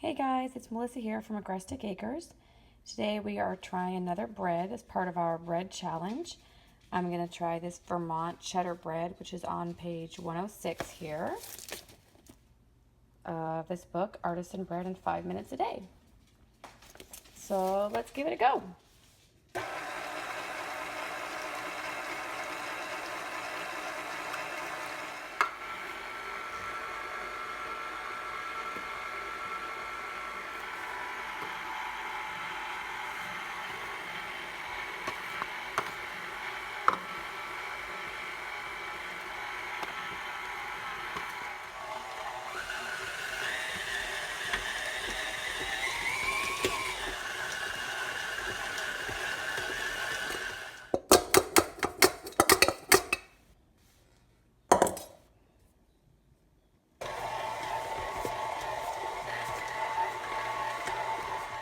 Hey guys, it's Melissa here from Agrestic Acres. Today we are trying another bread as part of our bread challenge. I'm going to try this Vermont Cheddar Bread, which is on page 106 here of this book, Artisan Bread in 5 Minutes a Day. So let's give it a go.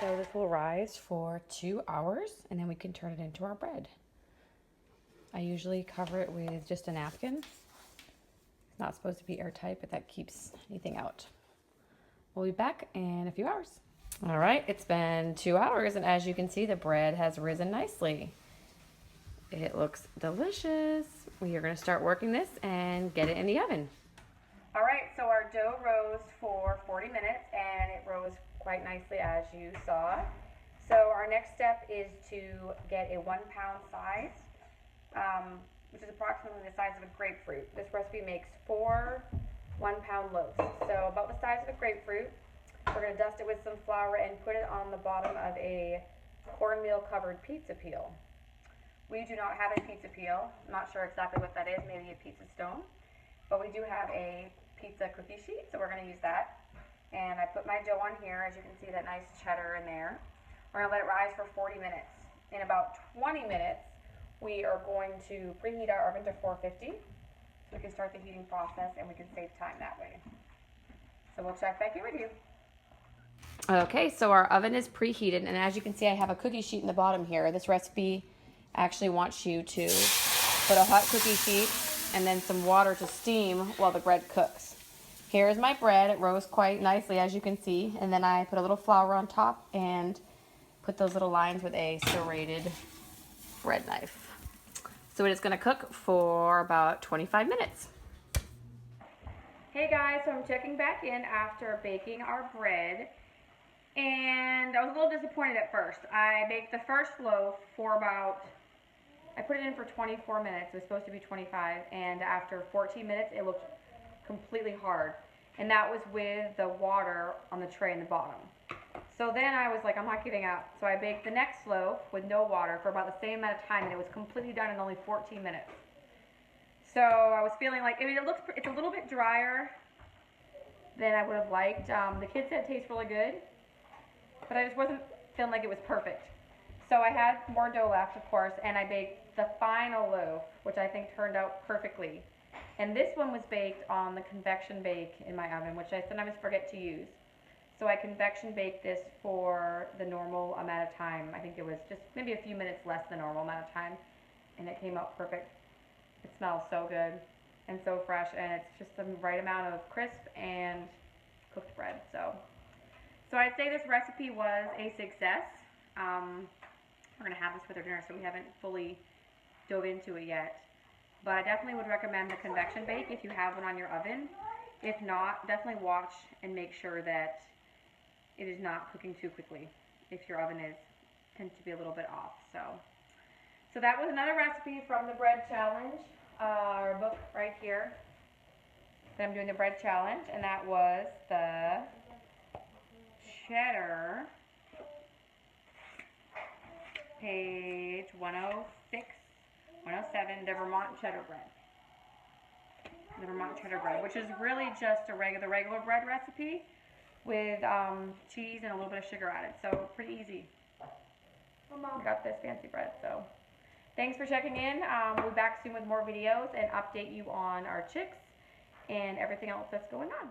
So this will rise for 2 hours and then we can turn it into our bread. I usually cover it with just a napkin. It's not supposed to be airtight, but that keeps anything out. We'll be back in a few hours. All right, it's been 2 hours, and as you can see, the bread has risen nicely. It looks delicious. We are going to start working this and get it in the oven. All right, so our dough rose for 40 minutes, and it rose quite nicely as you saw. So our next step is to get a 1 pound size, which is approximately the size of a grapefruit. This recipe makes 4 1 pound loaves, so about the size of a grapefruit. We're going to dust it with some flour and put it on the bottom of a cornmeal covered pizza peel. We do not have a pizza peel. I'm not sure exactly what that is, maybe a pizza stone, but we do have a pizza cookie sheet, so we're going to use that. And I put my dough on here. As you can see, that nice cheddar in there. We're going to let it rise for 40 minutes. In about 20 minutes, we are going to preheat our oven to 450 so we can start the heating process and we can save time that way. So we'll check back in with you. Okay, so our oven is preheated, and as you can see, I have a cookie sheet in the bottom here. This recipe actually wants you to put a hot cookie sheet and then some water to steam while the bread cooks. Here's my bread. It rose quite nicely, as you can see, and then I put a little flour on top and put those little lines with a serrated bread knife. So it is going to cook for about 25 minutes. Hey guys, so I'm checking back in after baking our bread, and I was a little disappointed at first. I baked the first loaf for I put it in for 24 minutes. It was supposed to be 25, and after 14 minutes, it looked completely hard, and that was with the water on the tray in the bottom. So then I was like, I'm not giving up. So I baked the next loaf with no water for about the same amount of time, and it was completely done in only 14 minutes. So I was feeling like, it's a little bit drier than I would have liked. The kids said it tastes really good, but I just wasn't feeling like it was perfect. So I had more dough left, of course, and I baked the final loaf, which I think turned out perfectly. And this one was baked on the convection bake in my oven, which I sometimes forget to use. So I convection baked this for the normal amount of time. I think it was just maybe a few minutes less than the normal amount of time, and it came out perfect. It smells so good and so fresh, and it's just the right amount of crisp and cooked bread. So I'd say this recipe was a success. We're going to have this with our dinner, so we haven't fully dove into it yet. But I definitely would recommend the convection bake if you have one on your oven. If not, definitely watch and make sure that it is not cooking too quickly if your oven tends to be a little bit off. So that was another recipe from the bread challenge, our book right here that I'm doing the bread challenge, and that was the cheddar, page 106, 107, the Vermont Cheddar Bread. The Vermont Cheddar Bread, which is really just the regular bread recipe with cheese and a little bit of sugar added. So pretty easy. I got this fancy bread. So thanks for checking in. We'll be back soon with more videos and update you on our chicks and everything else that's going on.